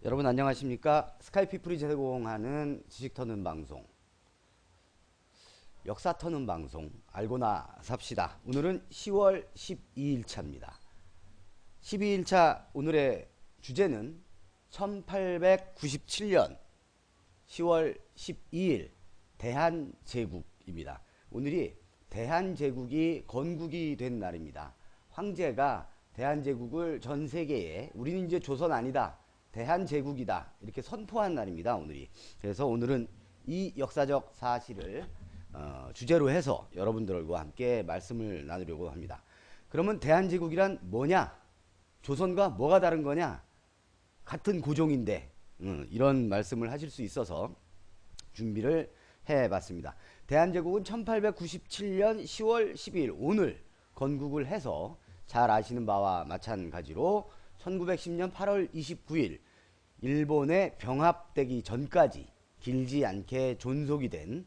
여러분 안녕하십니까? 스카이피플이 제공하는 지식 터는 방송, 역사 터는 방송, 알고나 삽시다. 오늘은 10월 12일차입니다. 12일차 오늘의 주제는 1897년 10월 12일 대한제국입니다. 오늘이 대한제국이 건국이 된 날입니다. 황제가 대한제국을 전 세계에 우리는 이제 조선 아니다, 대한제국이다 이렇게 선포한 날입니다. 오늘이. 그래서 오늘은 이 역사적 사실을 주제로 해서 여러분들과 함께 말씀을 나누려고 합니다. 그러면 대한제국이란 뭐냐? 조선과 뭐가 다른 거냐? 같은 고종인데 이런 말씀을 하실 수 있어서 준비를 해봤습니다. 대한제국은 1897년 10월 12일 오늘 건국을 해서 잘 아시는 바와 마찬가지로 1910년 8월 29일 일본에 병합되기 전까지 길지 않게 존속이 된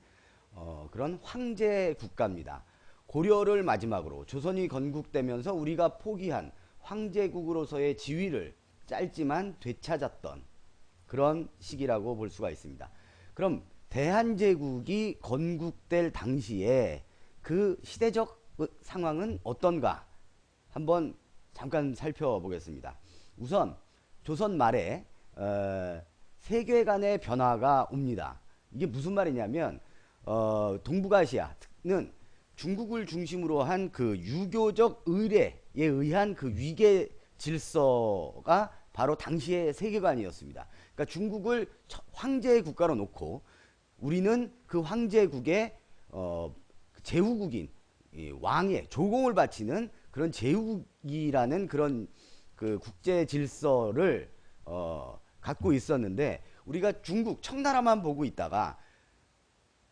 그런 황제 국가입니다. 고려를 마지막으로 조선이 건국되면서 우리가 포기한 황제국으로서의 지위를 짧지만 되찾았던 그런 시기라고 볼 수가 있습니다. 그럼 대한제국이 건국될 당시에 그 시대적 상황은 어떤가 한번 잠깐 살펴보겠습니다. 우선 조선 말에 세계관의 변화가 옵니다. 이게 무슨 말이냐면 동북아시아는 중국을 중심으로 한 그 유교적 의례에 의한 그 위계 질서가 바로 당시의 세계관이었습니다. 그러니까 중국을 황제 국가로 놓고 우리는 그 황제국의 제후국인 왕의 조공을 바치는 그런 제후국이라는 그런 그 국제 질서를 갖고 있었는데 우리가 중국 청나라만 보고 있다가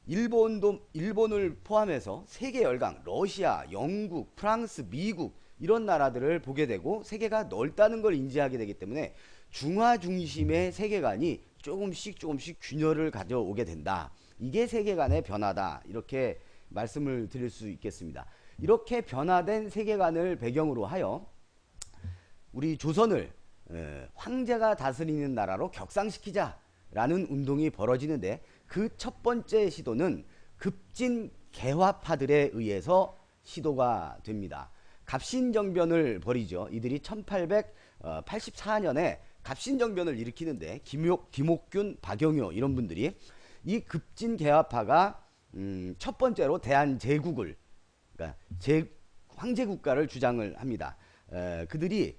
일본을 포함해서 세계 열강 러시아, 영국, 프랑스, 미국 이런 나라들을 보게 되고 세계가 넓다는 걸 인지하게 되기 때문에 중화 중심의 세계관이 조금씩 균열을 가져오게 된다. 이게 세계관의 변화다. 이렇게 말씀을 드릴 수 있겠습니다. 이렇게 변화된 세계관을 배경으로 하여 우리 조선을 황제가 다스리는 나라로 격상시키자라는 운동이 벌어지는데 그 첫 번째 시도는 급진 개화파들에 의해서 시도가 됩니다. 갑신정변을 벌이죠. 이들이 1884년에 갑신정변을 일으키는데 김옥균, 박영효 이런 분들이 이 급진 개화파가 첫 번째로 대한제국을 그러니까 황제국가를 주장을 합니다. 그들의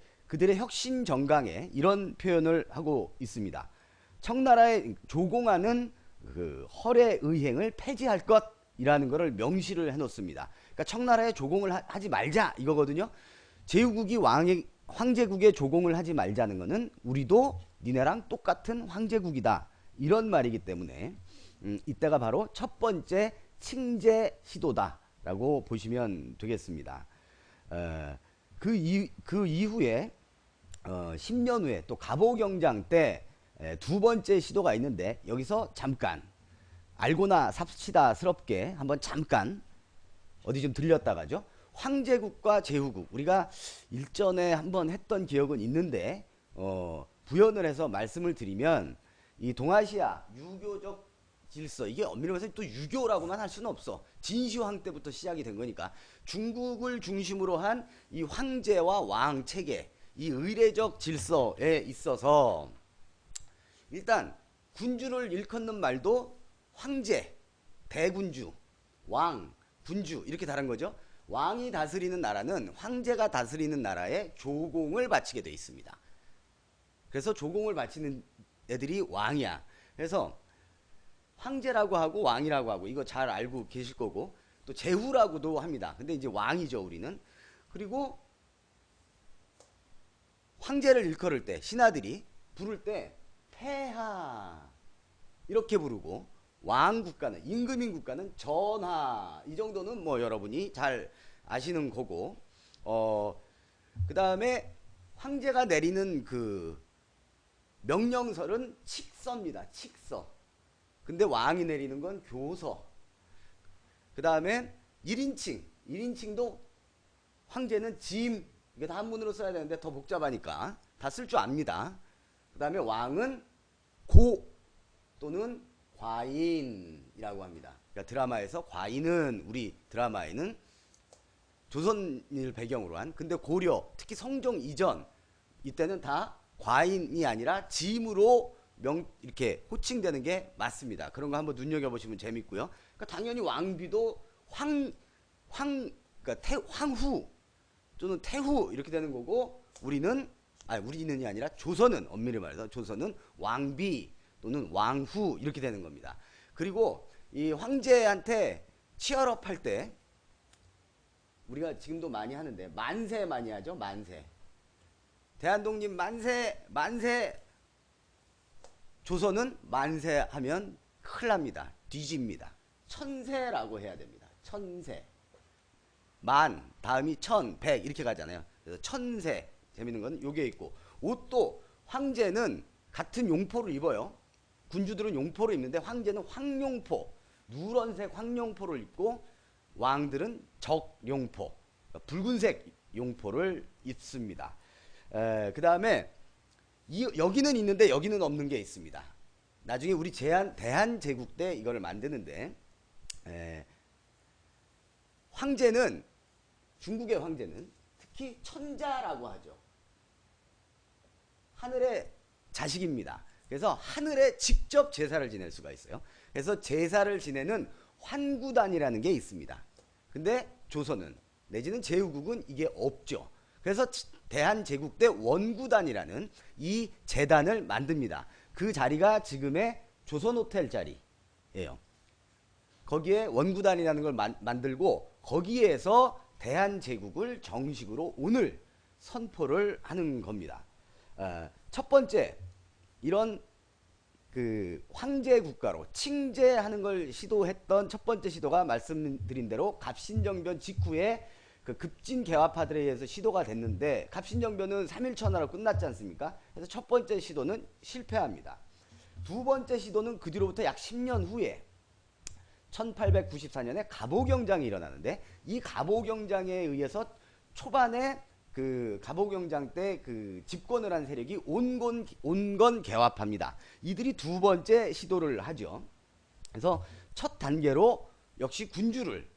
혁신 정강에 이런 표현을 하고 있습니다. 청나라에 조공하는 그 허례 의행을 폐지할 것이라는 것을 명시를 해놓습니다. 그러니까 청나라에 조공을 하지 말자 이거거든요. 제후국이 황제국에 조공을 하지 말자는 것은 우리도 니네랑 똑같은 황제국이다 이런 말이기 때문에 이때가 바로 첫 번째 칭제 시도다라고 보시면 되겠습니다. 그 이후에 10년 후에 또 갑오경장 때 두 번째 시도가 있는데 여기서 잠깐 알고나 삽시다 스럽게 한번 잠깐 어디 좀 들렸다가죠. 황제국과 제후국 우리가 일전에 한번 했던 기억은 있는데 부연을 해서 말씀을 드리면 이 동아시아 유교적 질서 이게 엄밀히 말해서 또 유교라고만 할 수는 없어. 진시황 때부터 시작이 된 거니까 중국을 중심으로 한 이 황제와 왕 체계 이 의례적 질서에 있어서 일단 군주를 일컫는 말도 황제, 대군주, 왕, 군주 이렇게 다른 거죠. 왕이 다스리는 나라는 황제가 다스리는 나라에 조공을 바치게 돼 있습니다. 그래서 조공을 바치는 애들이 왕이야. 그래서 황제라고 하고 왕이라고 하고 이거 잘 알고 계실 거고 또 제후라고도 합니다. 근데 이제 왕이죠 우리는. 그리고 황제를 일컬을 때 신하들이 부를 때 폐하 이렇게 부르고 왕 국가는 임금인 국가는 전하 이 정도는 뭐 여러분이 잘 아시는 거고 그 다음에 황제가 내리는 그 명령설은 칙서입니다. 칙서. 근데 왕이 내리는 건 교서. 그 다음에 1인칭도 황제는 짐 이게 다 한문으로 써야 되는데 더 복잡하니까 다 쓸 줄 압니다. 그 다음에 왕은 고 또는 과인이라고 합니다. 그러니까 드라마에서 과인은 우리 드라마에는 조선을 배경으로 한, 근데 고려 특히 성종 이전 이때는 다 과인이 아니라 짐으로 이렇게 호칭되는 게 맞습니다. 그런 거 한번 눈여겨보시면 재밌고요. 그러니까 당연히 왕비도 그러니까 황후 또는 태후 이렇게 되는 거고, 우리는이 아니라 조선은, 엄밀히 말해서 조선은 왕비 또는 왕후 이렇게 되는 겁니다. 그리고 이 황제한테 치얼업 할 때 우리가 지금도 많이 하는데 만세 많이 하죠. 만세. 대한독립 만세 만세. 조선은 만세하면 큰일 납니다. 뒤집니다. 천세라고 해야 됩니다. 천세. 만 다음이 천, 백 이렇게 가잖아요. 그래서 천세. 재밌는 건 요게 있고, 옷도 황제는 같은 용포를 입어요. 군주들은 용포를 입는데 황제는 황룡포, 누런색 황룡포를 입고, 왕들은 적용포, 그러니까 붉은색 용포를 입습니다. 그 다음에 여기는 있는데 여기는 없는 게 있습니다. 나중에 우리 대한제국 때 이거를 만드는데, 황제는, 중국의 황제는 특히 천자라고 하죠. 하늘의 자식입니다. 그래서 하늘에 직접 제사를 지낼 수가 있어요. 그래서 제사를 지내는 환구단이라는 게 있습니다. 근데 조선은 내지는 제후국은 이게 없죠. 그래서 대한제국 때 원구단이라는 이 재단을 만듭니다. 그 자리가 지금의 조선호텔 자리예요. 거기에 원구단이라는 걸 만들고, 거기에서 대한제국을 정식으로 오늘 선포를 하는 겁니다. 첫 번째, 이런 그 황제 국가로 칭제하는 걸 시도했던 첫 번째 시도가 말씀드린 대로 갑신정변 직후에 그 급진 개화파들에 의해서 시도가 됐는데, 갑신정변은 3.1천하로 끝났지 않습니까? 그래서 첫 번째 시도는 실패합니다. 두 번째 시도는 그 뒤로부터 약 10년 후에 1894년에 갑오경장이 일어나는데, 이 갑오경장에 의해서 초반에 그 갑오경장 때 그 집권을 한 세력이 온건 개화파입니다. 이들이 두 번째 시도를 하죠. 그래서 첫 단계로 역시 군주를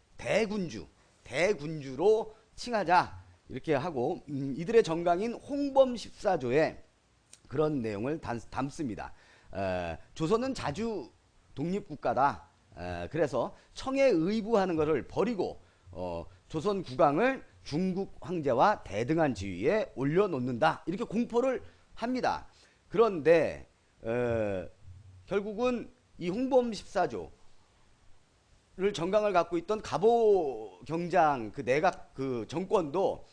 대군주로 칭하자 이렇게 하고, 이들의 정강인 홍범 14조에 그런 내용을 담습니다. 조선은 자주 독립국가다. 그래서 청에 의부하는 것을 버리고 조선 국왕을 중국 황제와 대등한 지위에 올려놓는다, 이렇게 공포를 합니다. 그런데 결국은 이 홍범 14조를 정강을 갖고 있던 갑오경장 그 내각 그 정권도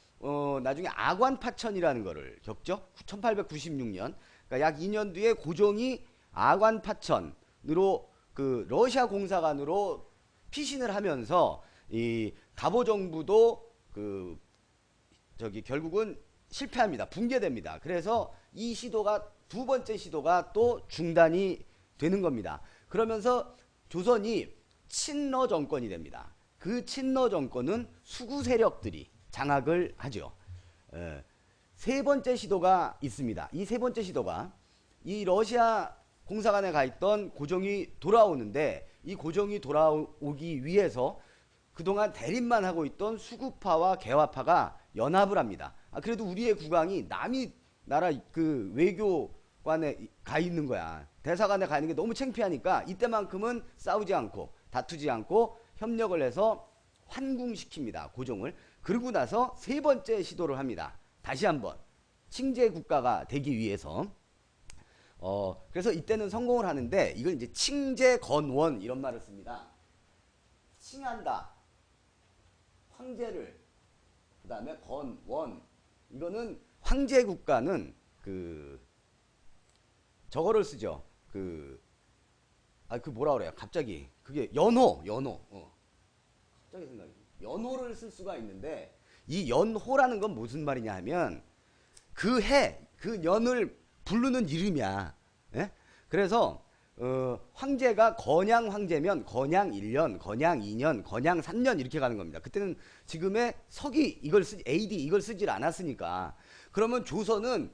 나중에 아관파천이라는 거를 겪죠. 1896년. 그러니까 약 2년 뒤에 고종이 아관파천으로 그 러시아 공사관으로 피신을 하면서 이 갑오 정부도 결국은 실패합니다. 붕괴됩니다. 그래서 이 시도가, 두 번째 시도가 또 중단이 되는 겁니다. 그러면서 조선이 친러 정권이 됩니다. 그 친러 정권은 수구 세력들이 장악을 하죠. 세 번째 시도가 있습니다. 이 세 번째 시도가 이 러시아 공사관에 가 있던 고종이 돌아오는데, 이 고종이 돌아오기 위해서 그동안 대립만 하고 있던 수구파와 개화파가 연합을 합니다. 그래도 우리의 국왕이 남이 나라 그 외교관에 가 있는 거야. 대사관에 가 있는 게 너무 창피하니까 이때만큼은 싸우지 않고 다투지 않고 협력을 해서 환궁시킵니다. 고종을. 그러고 나서 세 번째 시도를 합니다. 다시 한번 칭제 국가가 되기 위해서. 그래서 이때는 성공을 하는데, 이걸 이제 칭제건원 이런 말을 씁니다. 칭한다, 황제를. 그 다음에 건원, 이거는 황제 국가는 저거를 쓰죠. 뭐라 그래요? 갑자기 그게 연호. 갑자기 생각이. 연호를 쓸 수가 있는데, 이 연호라는 건 무슨 말이냐 하면 그 년을 부르는 이름이야. 예? 그래서 황제가 건양 황제면 건양 1년, 건양 2년, 건양 3년 이렇게 가는 겁니다. 그때는 지금의 서기 AD 이걸 쓰질 않았으니까. 그러면 조선은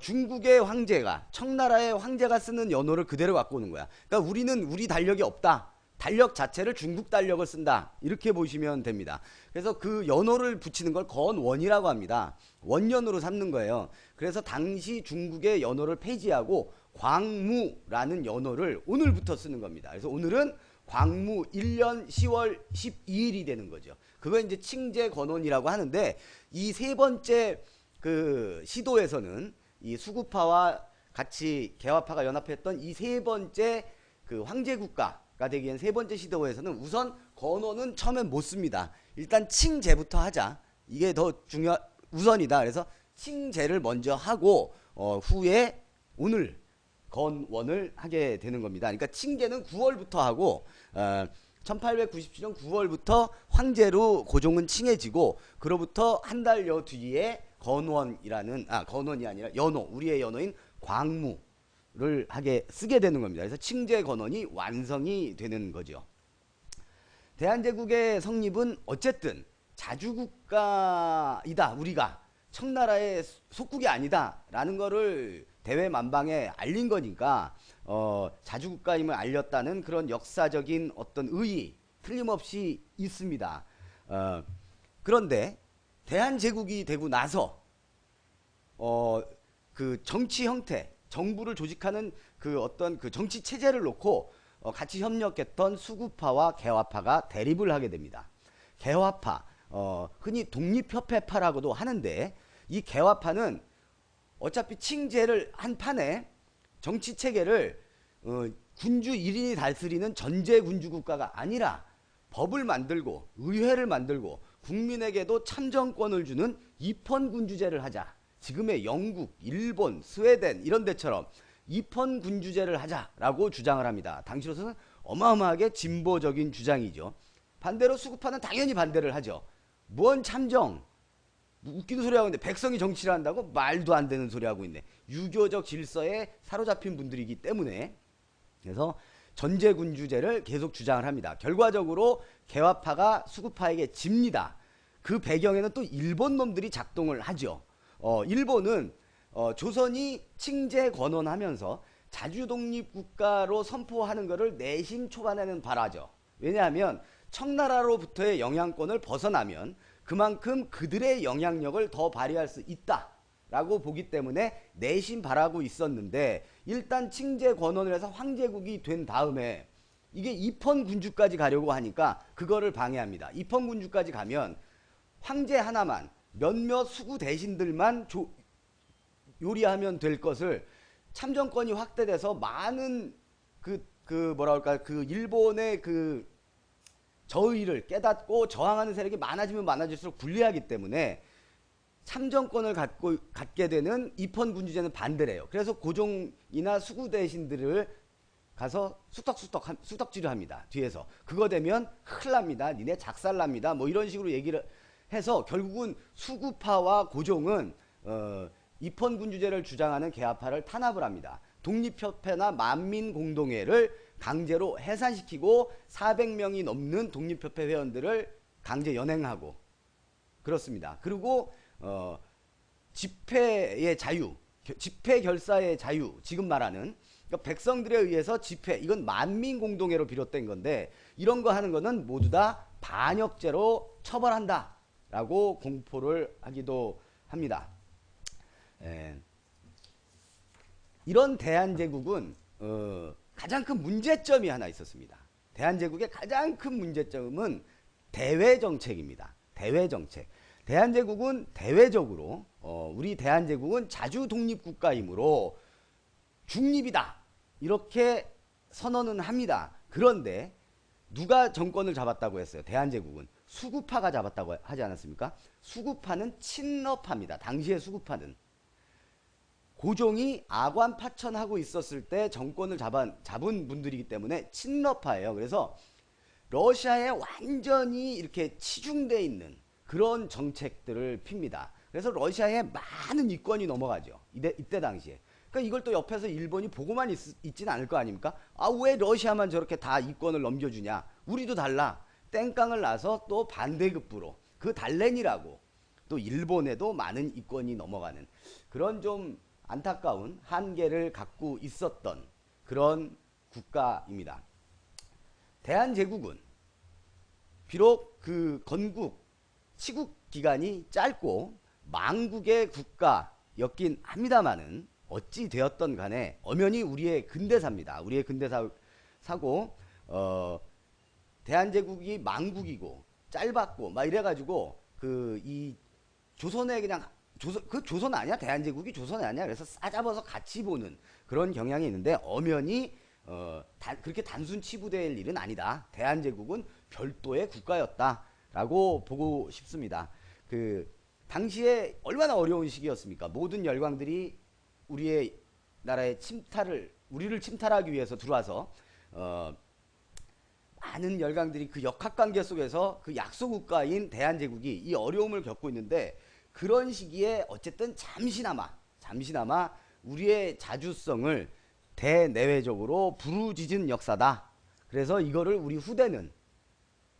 중국의 황제가 청나라의 황제가 쓰는 연호를 그대로 갖고 오는 거야. 그러니까 우리는 우리 달력이 없다. 달력 자체를 중국 달력을 쓴다. 이렇게 보시면 됩니다. 그래서 그 연호를 붙이는 걸 건원이라고 합니다. 원년으로 삼는 거예요. 그래서 당시 중국의 연호를 폐지하고 광무라는 연호를 오늘부터 쓰는 겁니다. 그래서 오늘은 광무 1년 10월 12일이 되는 거죠. 그거 이제 칭제 건원이라고 하는데 이 세 번째 그 시도에서는 이 수구파와 같이 개화파가 연합했던 이 세 번째 그 황제 국가가 되기엔 세 번째 시도에서는 우선 건원은 처음엔 못 씁니다. 일단 칭제부터 하자. 이게 더 우선이다. 그래서 칭제를 먼저 하고 후에 오늘 건원을 하게 되는 겁니다. 그러니까 칭제는 9월부터 하고 1897년 9월부터 황제로 고종은 칭해지고 그로부터 한 달여 뒤에 건원이라는 건원이 아니라 연호 우리의 연호인 광무를 쓰게 되는 겁니다. 그래서 칭제 건원이 완성이 되는 거죠. 대한제국의 성립은 어쨌든 자주국가이다. 우리가 청나라의 속국이 아니다 라는 거를 대외만방에 알린 거니까 자주국가임을 알렸다는 그런 역사적인 어떤 의의 틀림없이 있습니다. 그런데 대한제국이 되고 나서 그 정치 형태, 정부를 조직하는 그 어떤 그 정치 체제를 놓고 같이 협력했던 수구파와 개화파가 대립을 하게 됩니다. 개화파, 흔히 독립협회파라고도 하는데 이 개화파는 어차피 칭제를 한 판에 정치 체계를 군주 1인이 다스리는 전제 군주 국가가 아니라 법을 만들고 의회를 만들고 국민에게도 참정권을 주는 입헌군주제를 하자. 지금의 영국, 일본, 스웨덴 이런 데처럼 입헌군주제를 하자라고 주장을 합니다. 당시로서는 어마어마하게 진보적인 주장이죠. 반대로 수구파는 당연히 반대를 하죠. 뭔 참정, 웃기는 소리 하고 있는데 백성이 정치를 한다고? 말도 안 되는 소리 하고 있네. 유교적 질서에 사로잡힌 분들이기 때문에. 그래서 전제군주제를 계속 주장을 합니다. 결과적으로 개화파가 수구파에게 집니다. 그 배경에는 또 일본 놈들이 작동을 하죠. 일본은 조선이 칭제 건원하면서 자주독립국가로 선포하는 것을 내심 초반에는 바라죠. 왜냐하면 청나라로부터의 영향권을 벗어나면 그만큼 그들의 영향력을 더 발휘할 수 있다라고 보기 때문에 내심 바라고 있었는데 일단 칭제 건원을 해서 황제국이 된 다음에 이게 입헌군주까지 가려고 하니까 그거를 방해합니다. 입헌군주까지 가면 황제 하나만 몇몇 수구 대신들만 요리하면 될 것을 참정권이 확대돼서 많은 그 일본의 그 저의를 깨닫고 저항하는 세력이 많아지면 많아질수록 불리하기 때문에 참정권을 갖게 되는 입헌군주제는 반대를 해요. 그래서 고종이나 수구 대신들을 가서 쑥덕지를 합니다. 뒤에서. 그거 되면 큰일 납니다. 니네 작살납니다. 뭐 이런 식으로 얘기를 해서 결국은 수구파와 고종은 입헌군주제를 주장하는 개화파를 탄압을 합니다. 독립협회나 만민공동회를 강제로 해산시키고 400명이 넘는 독립협회 회원들을 강제 연행하고 그렇습니다. 그리고 집회의 자유, 집회 결사의 자유, 지금 말하는 그러니까 백성들에 의해서 집회, 이건 만민공동회로 비롯된 건데 이런 거 하는 거는 모두 다 반역죄로 처벌한다 라고 공포를 하기도 합니다. 이런 대한제국은 가장 큰 문제점이 하나 있었습니다. 대한제국의 가장 큰 문제점은 대외정책입니다. 대외정책. 대한제국은 대외적으로 우리 대한제국은 자주독립국가이므로 중립이다 이렇게 선언은 합니다. 그런데 누가 정권을 잡았다고 했어요? 대한제국은 수구파가 잡았다고 하지 않았습니까? 수구파는 친러파입니다. 당시의 수구파는 고종이 아관 파천하고 있었을 때 정권을 잡은 분들이기 때문에 친러파예요. 그래서 러시아에 완전히 이렇게 치중되어 있는 그런 정책들을 핍니다. 그래서 러시아에 많은 이권이 넘어가죠. 이때 당시에. 그러니까 이걸 또 옆에서 일본이 보고만 있진 않을 거 아닙니까? 왜 러시아만 저렇게 다 이권을 넘겨주냐? 우리도 달라. 땡깡을 놔서 또 반대급부로 그 달랜이라고 또 일본에도 많은 이권이 넘어가는 그런 좀 안타까운 한계를 갖고 있었던 그런 국가입니다. 대한제국은 비록 그 건국 치국 기간이 짧고 망국의 국가였긴 합니다마는 어찌 되었던 간에 엄연히 우리의 근대사입니다. 우리의 근대사고 대한제국이 망국이고 짧았고 막 이래가지고 그 이 조선에 그냥 조선 아니야? 대한제국이 조선이 아니야? 그래서 싸잡아서 같이 보는 그런 경향이 있는데 엄연히 그렇게 단순 치부될 일은 아니다. 대한제국은 별도의 국가였다라고 보고 싶습니다. 그 당시에 얼마나 어려운 시기였습니까? 모든 열강들이 우리의 나라의 우리를 침탈하기 위해서 들어와서 많은 열강들이 그 역학관계 속에서 그 약소국가인 대한제국이 이 어려움을 겪고 있는데 그런 시기에 어쨌든 잠시나마 우리의 자주성을 대내외적으로 부르짖은 역사다. 그래서 이거를 우리 후대는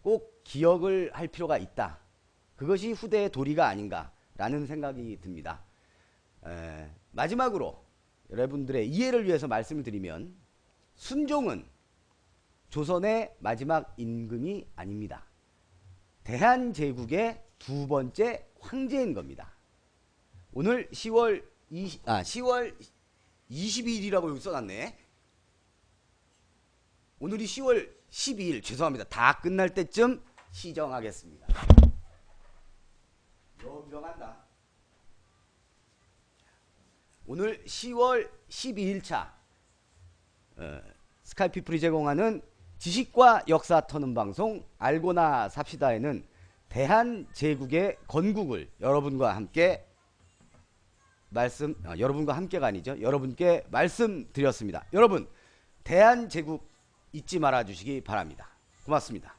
꼭 기억을 할 필요가 있다. 그것이 후대의 도리가 아닌가라는 생각이 듭니다. 마지막으로 여러분들의 이해를 위해서 말씀을 드리면 순종은 조선의 마지막 임금이 아닙니다. 대한제국의 두 번째 황제인 겁니다. 오늘 10월 22일이라고 여기 써놨네. 오늘이 10월 12일 죄송합니다. 다 끝날 때쯤 시정하겠습니다. 너 들어간다. 오늘 10월 12일차 스카이피플이 제공하는 지식과 역사 터는 방송 알고나 삽시다에는 대한제국의 건국을 여러분과 함께가 아니죠. 여러분께 말씀드렸습니다. 여러분 대한제국 잊지 말아 주시기 바랍니다. 고맙습니다.